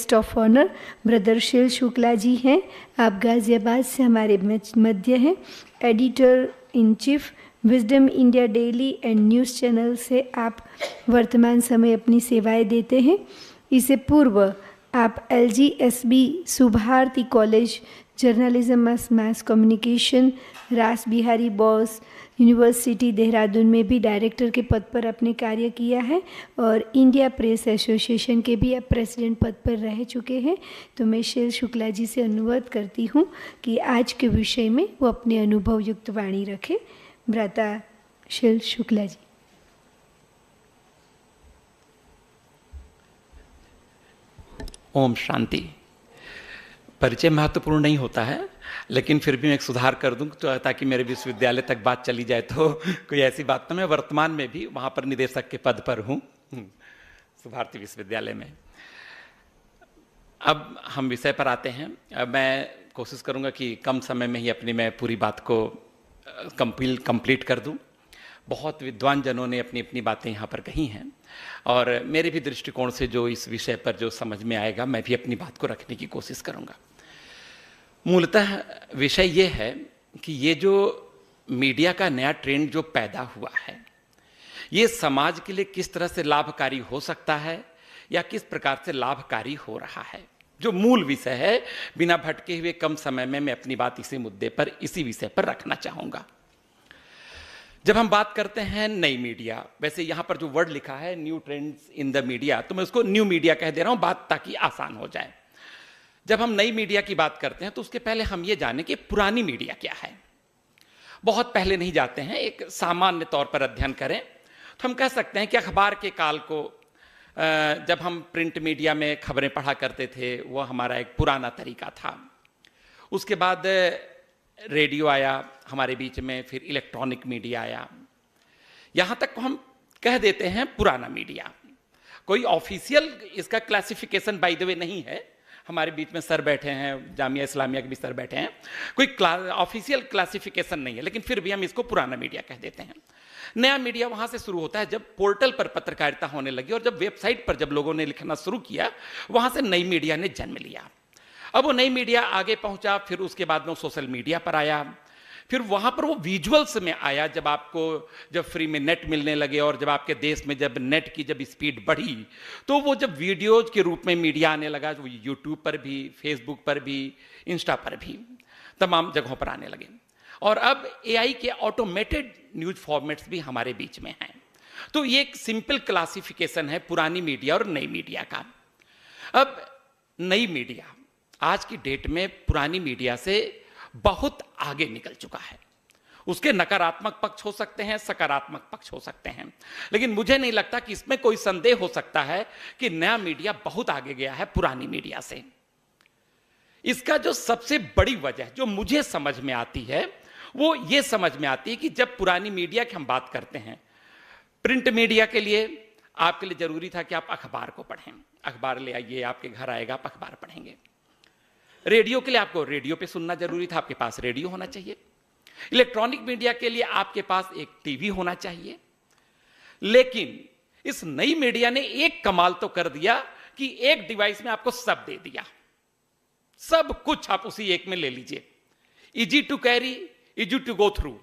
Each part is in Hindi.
गेस्ट ऑफ ऑनर ब्रदर शील शुक्ला जी हैं। आप गाज़ियाबाद से हमारे मध्य हैं। Editor in chief wisdom India daily and news channel से आप वर्तमान समय अपनी सेवाएं देते हैं। इससे पूर्व आप LGSB Subharti college journalism mass communication रास बिहारी बोस यूनिवर्सिटी देहरादून में भी डायरेक्टर के पद पर अपने कार्य किया है और इंडिया प्रेस एसोसिएशन के भी अब प्रेसिडेंट पद पर रह चुके हैं। तो मैं शील शुक्ला जी से अनुरोध करती हूँ कि आज के विषय में वो अपने अनुभव युक्त वाणी रखें। भ्राता शील शुक्ला जी। ओम शांति। परिचय महत्वपूर्ण नहीं होता है, लेकिन फिर भी मैं एक सुधार कर दूं तो ताकि मेरे विश्वविद्यालय तक बात चली जाए तो कोई ऐसी बात तो मैं वर्तमान में भी वहां पर निदेशक के पद पर हूं सुभारती विश्वविद्यालय में। अब हम विषय पर आते हैं। अब मैं कोशिश करूंगा कि कम समय में ही अपनी मैं पूरी बात को कंप्लीट कर दूं। बहुत विद्वान जनों ने अपनी अपनी बातें यहाँ पर कही हैं और मेरे भी दृष्टिकोण से जो इस विषय पर जो समझ में आएगा मैं भी अपनी बात को रखने की कोशिश करूँगा। मूलतः विषय ये है कि ये जो मीडिया का नया ट्रेंड जो पैदा हुआ है ये समाज के लिए किस तरह से लाभकारी हो सकता है या किस प्रकार से लाभकारी हो रहा है, जो मूल विषय है। बिना भटके हुए कम समय में मैं अपनी बात इसी मुद्दे पर, इसी विषय पर रखना चाहूँगा। जब हम बात करते हैं नई मीडिया, वैसे यहाँ पर जो वर्ड लिखा है new trends in the media, तो मैं उसको न्यू मीडिया कह दे रहा हूँ बात ताकि आसान हो जाए। जब हम नई मीडिया की बात करते हैं तो उसके पहले हम ये जानें कि पुरानी मीडिया क्या है। बहुत पहले नहीं जाते हैं, एक सामान्य तौर पर अध्ययन करें तो हम कह सकते हैं कि अखबार के काल को, जब हम प्रिंट मीडिया में खबरें पढ़ा करते थे, वो हमारा एक पुराना तरीका था। उसके बाद रेडियो आया हमारे बीच में, फिर इलेक्ट्रॉनिक मीडिया आया। यहाँ तक हम कह देते हैं पुराना मीडिया। कोई ऑफिशियल इसका क्लासिफिकेशन बाय द वे नहीं है। हमारे बीच में सर बैठे हैं, जामिया इस्लामिया के भी सर बैठे हैं, कोई ऑफिशियल क्लासिफिकेशन नहीं है, लेकिन फिर भी हम इसको पुराना मीडिया कह देते हैं। नया मीडिया वहाँ से शुरू होता है जब पोर्टल पर पत्रकारिता होने लगी और जब वेबसाइट पर जब लोगों ने लिखना शुरू किया, वहाँ से नई मीडिया ने जन्म लिया। अब वो नई मीडिया आगे पहुंचा, फिर उसके बाद में वो सोशल मीडिया पर आया, फिर वहां पर वो विजुअल्स में आया। जब फ्री में नेट मिलने लगे और जब आपके देश में जब नेट की जब स्पीड बढ़ी तो वो जब वीडियोज के रूप में मीडिया आने लगा, जो यूट्यूब पर भी, फेसबुक पर भी, इंस्टा पर भी, तमाम जगहों पर आने लगे। और अब AI के ऑटोमेटेड न्यूज फॉर्मेट्स भी हमारे बीच में हैं। तो ये एक सिंपल क्लासिफिकेशन है पुरानी मीडिया और नई मीडिया का। अब नई मीडिया आज की डेट में पुरानी मीडिया से बहुत आगे निकल चुका है। उसके नकारात्मक पक्ष हो सकते हैं, सकारात्मक पक्ष हो सकते हैं, लेकिन मुझे नहीं लगता कि इसमें कोई संदेह हो सकता है कि नया मीडिया बहुत आगे गया है पुरानी मीडिया से। इसका जो सबसे बड़ी वजह जो मुझे समझ में आती है वो ये समझ में आती है कि जब पुरानी मीडिया की हम बात करते हैं, प्रिंट मीडिया के लिए आपके लिए जरूरी था कि आप अखबार को पढ़ें। अखबार ले आइए, आपके घर आएगा, आप अखबार पढ़ेंगे। रेडियो के लिए आपको रेडियो पे सुनना जरूरी था, आपके पास रेडियो होना चाहिए। इलेक्ट्रॉनिक मीडिया के लिए आपके पास एक टीवी होना चाहिए। लेकिन इस नई मीडिया ने एक कमाल तो कर दिया कि एक डिवाइस में आपको सब दे दिया, सब कुछ आप उसी एक में ले लीजिए। Easy to carry, easy to go through,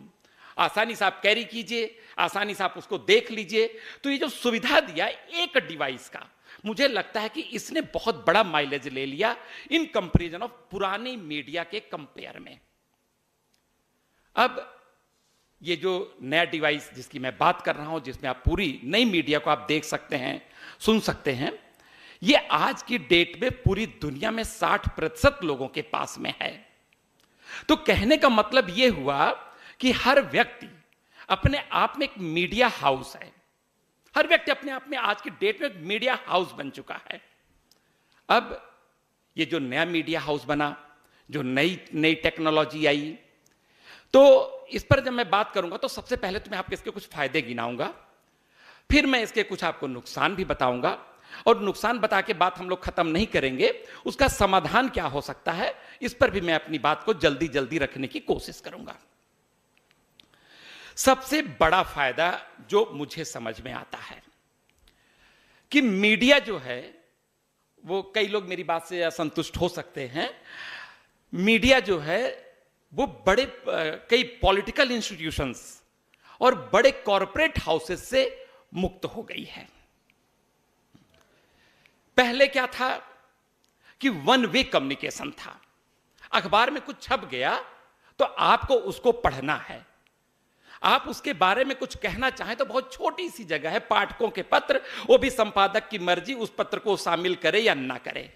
आसानी से आप कैरी कीजिए, आसानी से आप उसको देख लीजिए। तो ये जो सुविधा दिया एक डिवाइस का, मुझे लगता है कि इसने बहुत बड़ा माइलेज ले लिया इन कंपैरिजन ऑफ पुरानी मीडिया के कंपेयर में। अब ये जो नया डिवाइस जिसकी मैं बात कर रहा हूं, जिसमें आप पूरी नई मीडिया को आप देख सकते हैं, सुन सकते हैं, ये आज की डेट में पूरी दुनिया में 60% लोगों के पास में है। तो कहने का मतलब यह हुआ कि हर व्यक्ति अपने आप में एक मीडिया हाउस है। हर व्यक्ति अपने आप में आज की डेट में मीडिया हाउस बन चुका है। अब ये जो नया मीडिया हाउस बना, जो नई टेक्नोलॉजी आई, तो इस पर जब मैं बात करूंगा तो सबसे पहले तो मैं आपके इसके कुछ फायदे गिनाऊंगा, फिर मैं इसके कुछ आपको नुकसान भी बताऊंगा, और नुकसान बता के बात हम लोग खत्म नहीं करेंगे, उसका समाधान क्या हो सकता है इस पर भी मैं अपनी बात को जल्दी जल्दी रखने की कोशिश करूंगा। सबसे बड़ा फायदा जो मुझे समझ में आता है कि मीडिया जो है वो कई लोग मेरी बात से असंतुष्ट हो सकते हैं, मीडिया जो है वो बड़े कई पॉलिटिकल इंस्टीट्यूशंस और बड़े कॉरपोरेट हाउसेस से मुक्त हो गई है। पहले क्या था कि वन वे कम्युनिकेशन था, अखबार में कुछ छप गया तो आपको उसको पढ़ना है, आप उसके बारे में कुछ कहना चाहें तो बहुत छोटी सी जगह है, पाठकों के पत्र, वो भी संपादक की मर्जी उस पत्र को शामिल करे या ना करे।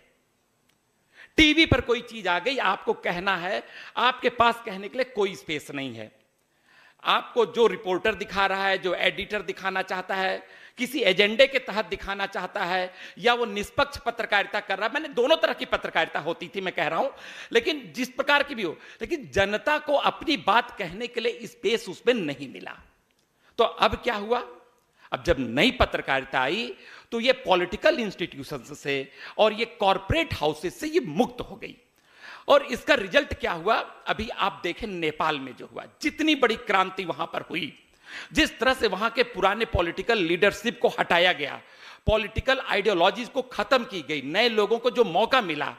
टीवी पर कोई चीज आ गई, आपको कहना है, आपके पास कहने के लिए कोई स्पेस नहीं है। आपको जो रिपोर्टर दिखा रहा है, जो एडिटर दिखाना चाहता है, किसी एजेंडे के तहत दिखाना चाहता है, या वो निष्पक्ष पत्रकारिता कर रहा है, मैंने दोनों तरह की पत्रकारिता होती थी, मैं कह रहा हूं, लेकिन जिस प्रकार की भी हो, लेकिन जनता को अपनी बात कहने के लिए स्पेस उसमें नहीं मिला। तो अब क्या हुआ, अब जब नई पत्रकारिता आई तो ये पॉलिटिकल इंस्टीट्यूशंस से और ये कॉरपोरेट हाउसेस से ये मुक्त हो गई। और इसका रिजल्ट क्या हुआ, अभी आप देखें नेपाल में जो हुआ, जितनी बड़ी क्रांति वहां पर हुई, जिस तरह से वहां के पुराने पॉलिटिकल लीडरशिप को हटाया गया, पॉलिटिकल आइडियोलॉजीज को खत्म की गई, नए लोगों को जो मौका मिला,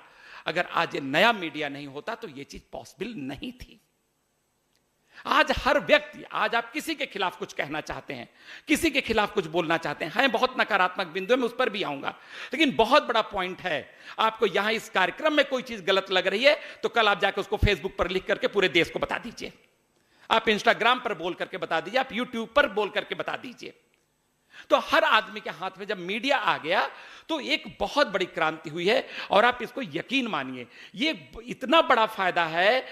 अगर आज ये नया मीडिया नहीं होता तो ये चीज पॉसिबल नहीं थी। आज हर व्यक्ति, आज आप किसी के खिलाफ कुछ कहना चाहते हैं, किसी के खिलाफ कुछ बोलना चाहते हैं, बहुत नकारात्मक बिंदु है, मैं उस पर भी आऊंगा, लेकिन बहुत बड़ा पॉइंट है, आपको यहां इस कार्यक्रम में कोई चीज गलत लग रही है तो कल आप जाकर उसको फेसबुक पर लिख करके पूरे देश को बता दीजिए, आप इंस्टाग्राम पर बोल करके बता दीजिए, आप यूट्यूब पर बोल करके बता दीजिए। तो हर आदमी के हाथ में जब मीडिया आ गया तो एक बहुत बड़ी क्रांति हुई है। और आप इसको यकीन मानिए, ये इतना बड़ा फायदा है,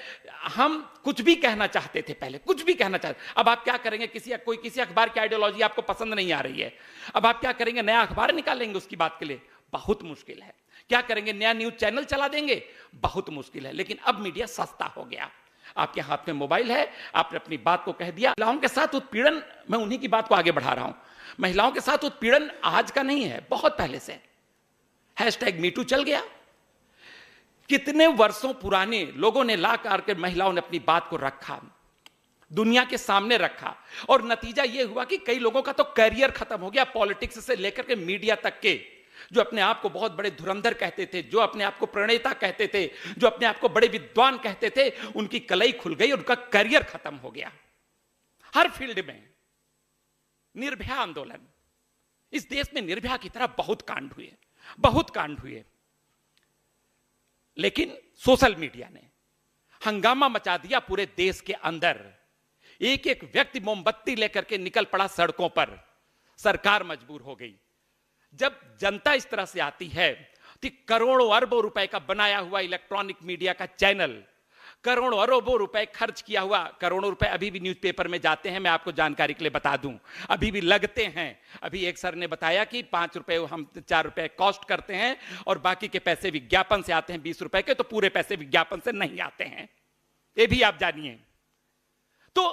हम कुछ भी कहना चाहते थे पहले, कुछ भी कहना चाहते, अब आप क्या करेंगे, किसी अखबार की आइडियोलॉजी आपको पसंद नहीं आ रही है, अब आप क्या करेंगे, नया अखबार निकालेंगे उसकी बात के लिए, बहुत मुश्किल है। क्या करेंगे, नया न्यूज चैनल चला देंगे, बहुत मुश्किल है। लेकिन अब मीडिया सस्ता हो गया, आपके हाथ में मोबाइल है, आपने अपनी बात को कह दिया। महिलाओं के साथ उत्पीड़न, मैं उन्हीं की बात को आगे बढ़ा रहा हूं, महिलाओं के साथ उत्पीड़न आज का नहीं है, बहुत पहले से #मीटू चल गया, कितने वर्षों पुराने लोगों ने ला करके महिलाओं ने अपनी बात को रखा, दुनिया के सामने रखा, और नतीजा यह हुआ कि कई लोगों का तो करियर खत्म हो गया, पॉलिटिक्स से लेकर के मीडिया तक के, जो अपने आप को बहुत बड़े धुरंधर कहते थे, जो अपने आप को प्रणेता कहते थे, जो अपने आप को बड़े विद्वान कहते थे, उनकी कलई खुल गई, उनका करियर खत्म हो गया। हर फील्ड में निर्भया आंदोलन, इस देश में निर्भया की तरह बहुत कांड हुए, बहुत कांड हुए, लेकिन सोशल मीडिया ने हंगामा मचा दिया पूरे देश के अंदर। एक एक व्यक्ति मोमबत्ती लेकर के निकल पड़ा सड़कों पर, सरकार मजबूर हो गई। जब जनता इस तरह से आती है तो करोड़ों अरबों रुपए का बनाया हुआ इलेक्ट्रॉनिक मीडिया का चैनल, करोड़ों अरबों रुपए खर्च किया हुआ, करोड़ों रुपए अभी भी न्यूज़पेपर में जाते हैं, मैं आपको जानकारी के लिए बता दूं, अभी भी लगते हैं। अभी एक सर ने बताया कि 5 रुपए, हम 4 रुपए कॉस्ट करते हैं और बाकी के पैसे विज्ञापन से आते हैं 20 रुपए के, तो पूरे पैसे विज्ञापन से नहीं आते हैं, ये भी आप जानिए। तो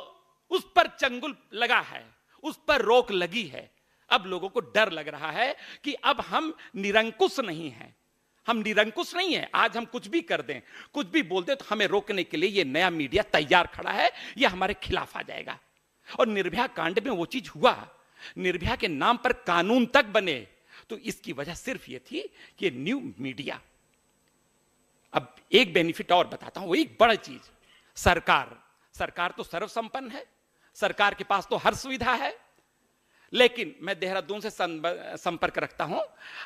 उस पर चंगुल लगा है, उस पर रोक लगी है। अब लोगों को डर लग रहा है कि अब हम निरंकुश नहीं हैं, हम निरंकुश नहीं है, आज हम कुछ भी कर दें, कुछ भी बोल दें, तो हमें रोकने के लिए ये नया मीडिया तैयार खड़ा है, ये हमारे खिलाफ आ जाएगा। और निर्भया कांड में वो चीज हुआ, निर्भया के नाम पर कानून तक बने, तो इसकी वजह सिर्फ ये थी कि न्यू मीडिया। अब एक बेनिफिट और बताता हूं, वो एक बड़ा चीज, सरकार तो सर्वसंपन्न है, सरकार के पास तो हर सुविधा है, लेकिन मैं देहरादून से संपर्क रखता हूं।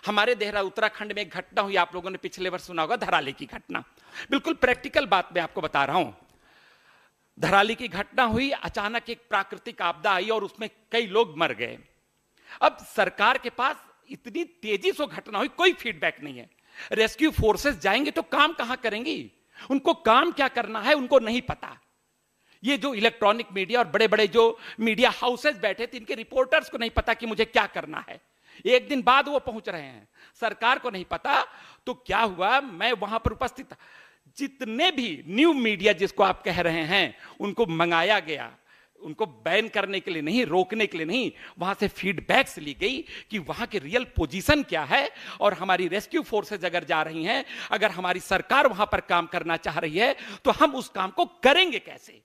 हमारे देहरा उत्तराखंड में एक घटना हुई, आप लोगों ने पिछले वर्ष सुना होगा, धराली की घटना, बिल्कुल प्रैक्टिकल बात मैं आपको बता रहा हूं। धराली की घटना हुई, अचानक एक प्राकृतिक आपदा आई और उसमें कई लोग मर गए। अब सरकार के पास इतनी तेजी से घटना हुई, कोई फीडबैक नहीं है, रेस्क्यू फोर्सेस जाएंगे तो काम कहां करेंगी, उनको काम क्या करना है उनको नहीं पता। ये जो इलेक्ट्रॉनिक मीडिया और बड़े बड़े जो मीडिया हाउसेस बैठे थे, इनके रिपोर्टर्स को नहीं पता कि मुझे क्या करना है, एक दिन बाद वो पहुंच रहे हैं, सरकार को नहीं पता। तो क्या हुआ, मैं वहां पर उपस्थित था, जितने भी न्यू मीडिया जिसको आप कह रहे हैं उनको मंगाया गया, उनको बैन करने के लिए नहीं, रोकने के लिए नहीं, वहां से फीडबैक्स ली गई कि वहां की रियल पोजीशन क्या है, और हमारी रेस्क्यू फोर्सेज अगर जा रही हैं, अगर हमारी सरकार वहां पर काम करना चाह रही है, तो हम उस काम को करेंगे कैसे।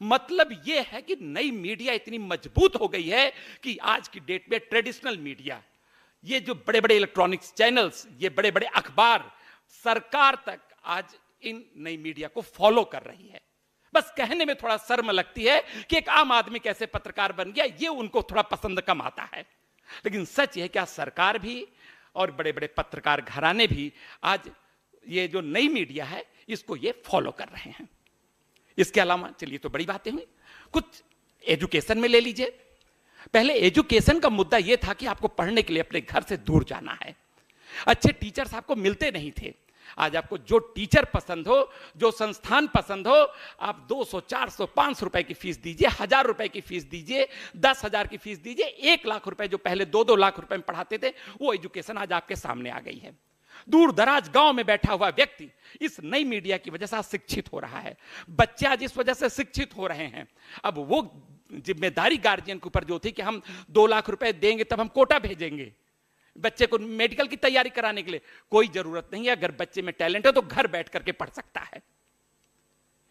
मतलब यह है कि नई मीडिया इतनी मजबूत हो गई है कि आज की डेट में ट्रेडिशनल मीडिया, ये जो बड़े बड़े इलेक्ट्रॉनिक्स चैनल्स, ये बड़े बड़े अखबार, सरकार तक आज इन नई मीडिया को फॉलो कर रही है। बस कहने में थोड़ा शर्म लगती है कि एक आम आदमी कैसे पत्रकार बन गया, ये उनको थोड़ा पसंद कम आता है। लेकिन सच है क्या सरकार भी और बड़े बड़े पत्रकार घराने भी आज ये जो नई मीडिया है इसको ये फॉलो कर रहे हैं। इसके अलावा चलिए तो बड़ी बातें हुई, कुछ एजुकेशन में ले लीजिए। पहले एजुकेशन का मुद्दा यह था कि आपको पढ़ने के लिए अपने घर से दूर जाना है, अच्छे टीचर्स आपको मिलते नहीं थे। आज आपको जो टीचर पसंद हो, जो संस्थान पसंद हो, आप 200, 400, 500 रुपए की फीस दीजिए, 1000 रुपए की फीस दीजिए, 10,000 की फीस दीजिए, 1 लाख रुपए जो पहले 2-2 लाख रुपए में पढ़ाते थे, वो एजुकेशन आज आपके सामने आ गई है। दूर दराज गांव में बैठा हुआ व्यक्ति इस नई मीडिया की वजह से शिक्षित हो रहा है। बच्चे आज इस वजह से शिक्षित हो रहे हैं। अब वो जिम्मेदारी गार्जियन के ऊपर जो थी कि हम 2 लाख रुपए देंगे तब हम कोटा भेजेंगे बच्चे को मेडिकल की तैयारी कराने के लिए, कोई जरूरत नहीं है। अगर बच्चे में टैलेंट है तो घर बैठ करके पढ़ सकता है।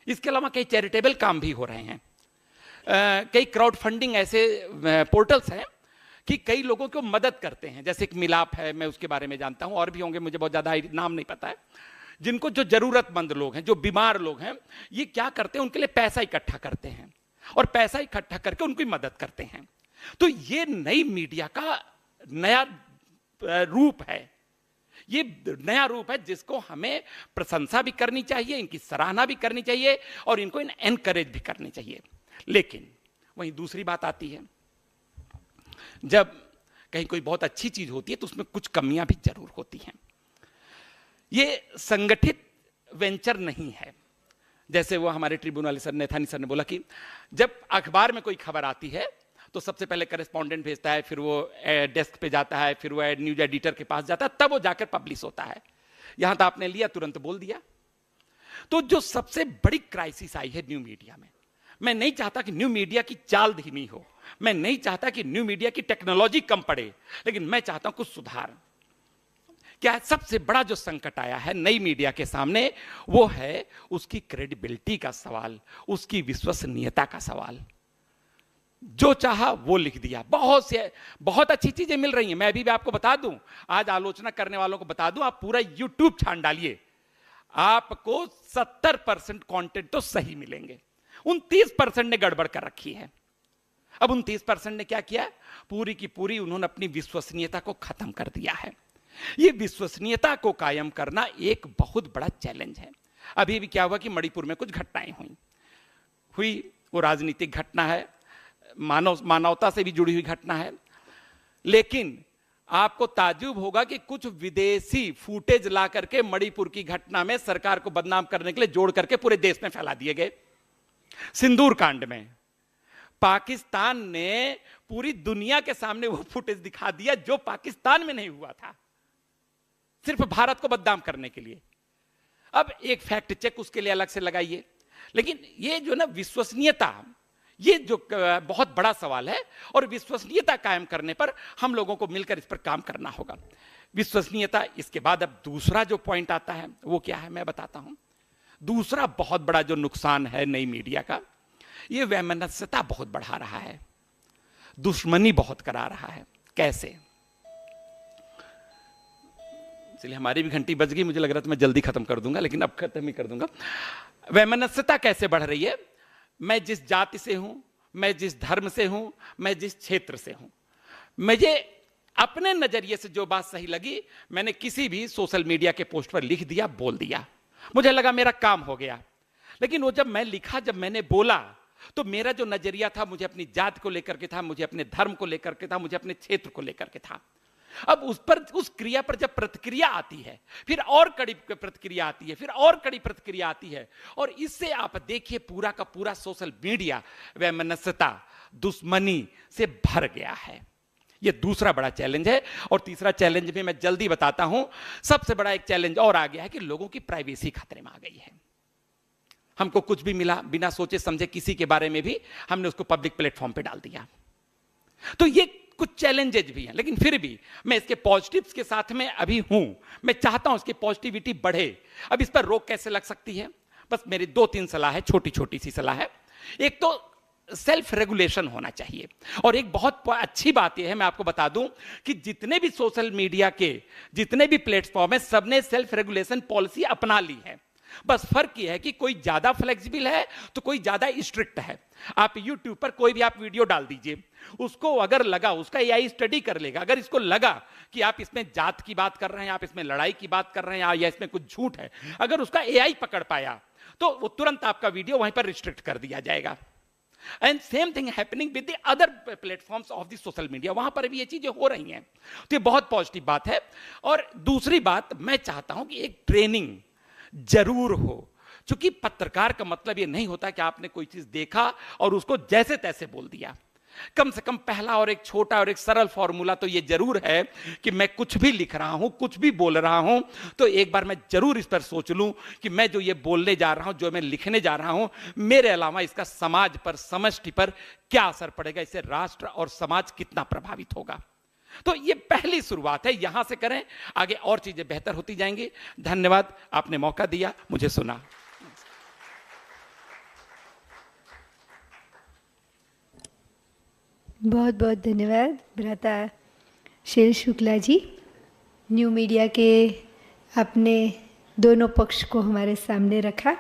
इसके अलावा कई चैरिटेबल काम भी हो रहे हैं। कई क्राउड फंडिंग ऐसे पोर्टल्स हैं कि कई लोगों को मदद करते हैं, जैसे एक मिलाप है, मैं उसके बारे में जानता हूं, और भी होंगे, मुझे बहुत ज्यादा नाम नहीं पता है। जिनको जो जरूरतमंद लोग हैं, जो बीमार लोग हैं, ये क्या करते हैं, उनके लिए पैसा इकट्ठा करते हैं और पैसा इकट्ठा करके उनकी मदद करते हैं। तो ये नई मीडिया का नया रूप है, ये नया रूप है जिसको हमें प्रशंसा भी करनी चाहिए, इनकी सराहना भी करनी चाहिए और इनको एनकरेज भी करनी चाहिए। लेकिन वहीं दूसरी बात आती है, जब कहीं कोई बहुत अच्छी चीज होती है तो उसमें कुछ कमियां भी जरूर होती हैं। ये संगठित वेंचर नहीं है। जैसे वो हमारे ट्रिब्यून वाले सर नेथानी सर ने बोला कि जब अखबार में कोई खबर आती है तो सबसे पहले करेस्पॉन्डेंट भेजता है, फिर वो डेस्क पे जाता है, फिर वो न्यूज एडिटर के पास जाता है, तब वो जाकर पब्लिश होता है। यहां तो आपने लिया, तुरंत बोल दिया। तो जो सबसे बड़ी क्राइसिस आई है न्यू मीडिया में, मैं नहीं चाहता कि न्यू मीडिया की चाल धीमी हो, मैं नहीं चाहता कि न्यू मीडिया की टेक्नोलॉजी कम पड़े, लेकिन मैं चाहता हूं कुछ सुधार। क्या सबसे बड़ा जो संकट आया है नई मीडिया के सामने, वो है उसकी क्रेडिबिलिटी का सवाल, उसकी विश्वसनीयता का सवाल। जो चाहा वो लिख दिया। बहुत अच्छी चीजें मिल रही हैं। मैं अभी भी आपको बता दूं, आज आलोचना करने वालों को बता दूं, आप पूरा यूट्यूब छान डालिए, आपको 70% कंटेंट तो सही मिलेंगे, 29% ने गड़बड़ कर रखी है। अब 29% ने क्या किया, पूरी की पूरी उन्होंने अपनी विश्वसनीयता को खत्म कर दिया है। ये विश्वसनीयता को कायम करना एक बहुत बड़ा चैलेंज है। अभी भी क्या हुआ कि मणिपुर में कुछ घटनाएं हुई, वो राजनीतिक घटना है, मानवता से भी जुड़ी हुई घटना है, लेकिन आपको ताज्जुब होगा कि कुछ विदेशी फुटेज ला करके मणिपुर की घटना में सरकार को बदनाम करने के लिए जोड़ करके पूरे देश में फैला दिए गए। सिंदूर कांड में पाकिस्तान ने पूरी दुनिया के सामने वो फुटेज दिखा दिया जो पाकिस्तान में नहीं हुआ था, सिर्फ भारत को बदनाम करने के लिए। अब एक फैक्ट चेक उसके लिए अलग से लगाइए। लेकिन ये जो ना विश्वसनीयता, ये जो बहुत बड़ा सवाल है, और विश्वसनीयता कायम करने पर हम लोगों को मिलकर इस पर काम करना होगा। विश्वसनीयता, इसके बाद अब दूसरा जो पॉइंट आता है वो क्या है, मैं बताता हूं। दूसरा बहुत बड़ा जो नुकसान है नई मीडिया का, ये वैमनस्यता बहुत बढ़ा रहा है, दुश्मनी बहुत करा रहा है। कैसे? इसलिए हमारी भी घंटी बज गई, मुझे लग रहा था मैं जल्दी खत्म कर दूंगा, लेकिन अब खत्म ही कर दूंगा। वैमनस्यता कैसे बढ़ रही है? मैं जिस जाति से हूं, मैं जिस धर्म से हूं, मैं जिस क्षेत्र से हूं, मुझे अपने नजरिए से जो बात सही लगी, मैंने किसी भी सोशल मीडिया के पोस्ट पर लिख दिया, बोल दिया, मुझे लगा मेरा काम हो गया। लेकिन वो जब मैं लिखा, जब मैंने बोला, तो मेरा जो नजरिया था, मुझे अपनी जात को लेकर के था, मुझे अपने धर्म को लेकर के था, मुझे अपने क्षेत्र को लेकर के था। अब उस क्रिया पर जब प्रतिक्रिया आती है, फिर और कड़ी प्रतिक्रिया आती है, फिर और कड़ी प्रतिक्रिया आती है, और इससे आप देखिए पूरा का पूरा सोशल मीडिया वैमनस्यता, दुश्मनी से भर गया है। यह दूसरा बड़ा चैलेंज है। और तीसरा चैलेंज भी मैं जल्दी बताता हूं। सबसे बड़ा एक चैलेंज और आ गया है कि लोगों की प्राइवेसी खतरे में आ गई है। हमको कुछ भी मिला, बिना सोचे समझे किसी के बारे में भी हमने उसको पब्लिक प्लेटफॉर्म पे डाल दिया। तो ये कुछ चैलेंजेज भी हैं, लेकिन फिर भी मैं इसके पॉजिटिव्स के साथ में अभी हूं। मैं चाहता हूं इसकी पॉजिटिविटी बढ़े। अब इस पर रोक कैसे लग सकती है? बस मेरी 2-3 सलाह है, छोटी छोटी सी सलाह है। एक तो सेल्फ रेगुलेशन होना चाहिए। और एक बहुत अच्छी बात यह है, मैं आपको बता दूं कि जितने भी सोशल मीडिया के जितने भी प्लेटफॉर्म है, सबने सेल्फ रेगुलेशन पॉलिसी अपना ली है। बस फर्क यह है कि कोई ज्यादा फ्लेक्सिबल है तो कोई ज्यादा स्ट्रिक्ट है। आप YouTube पर कोई भी आप वीडियो डाल दीजिए, उसको अगर लगा, उसका AI स्टडी कर लेगा, अगर इसको लगा कि आप इसमें जात की बात कर रहे हैं, आप इसमें लड़ाई की बात कर रहे हैं, या इसमें कुछ झूठ है, अगर उसका AI पकड़ पाया तो वो तुरंत आपका वीडियो वहीं पर रिस्ट्रिक्ट कर दिया जाएगा। And same thing happening with the other platforms of the social media, वहां पर भी ये चीजें हो रही हैं। तो ये बहुत पॉजिटिव बात है। और दूसरी बात, मैं चाहता हूं कि एक ट्रेनिंग जरूर हो, क्योंकि पत्रकार का मतलब ये नहीं होता कि आपने कोई चीज देखा और उसको जैसे तैसे बोल दिया। कम से कम पहला और एक छोटा और एक सरल फॉर्मूला तो ये जरूर है कि मैं कुछ भी लिख रहा हूं, कुछ भी बोल रहा हूं, तो एक बार मैं जरूर इस पर सोच लूं कि मैं जो ये बोलने जा रहा हूं, जो मैं लिखने जा रहा हूं, मेरे अलावा इसका समाज पर, समष्टि पर क्या असर पड़ेगा, इससे राष्ट्र और समाज कितना प्रभावित होगा। तो ये पहली शुरुआत है, यहां से करें, आगे और चीजें बेहतर होती जाएंगी। धन्यवाद, आपने मौका दिया, मुझे सुना। बहुत बहुत धन्यवाद भ्राताशील शुक्ला जी। न्यू मीडिया के आपने दोनों पक्ष को हमारे सामने रखा।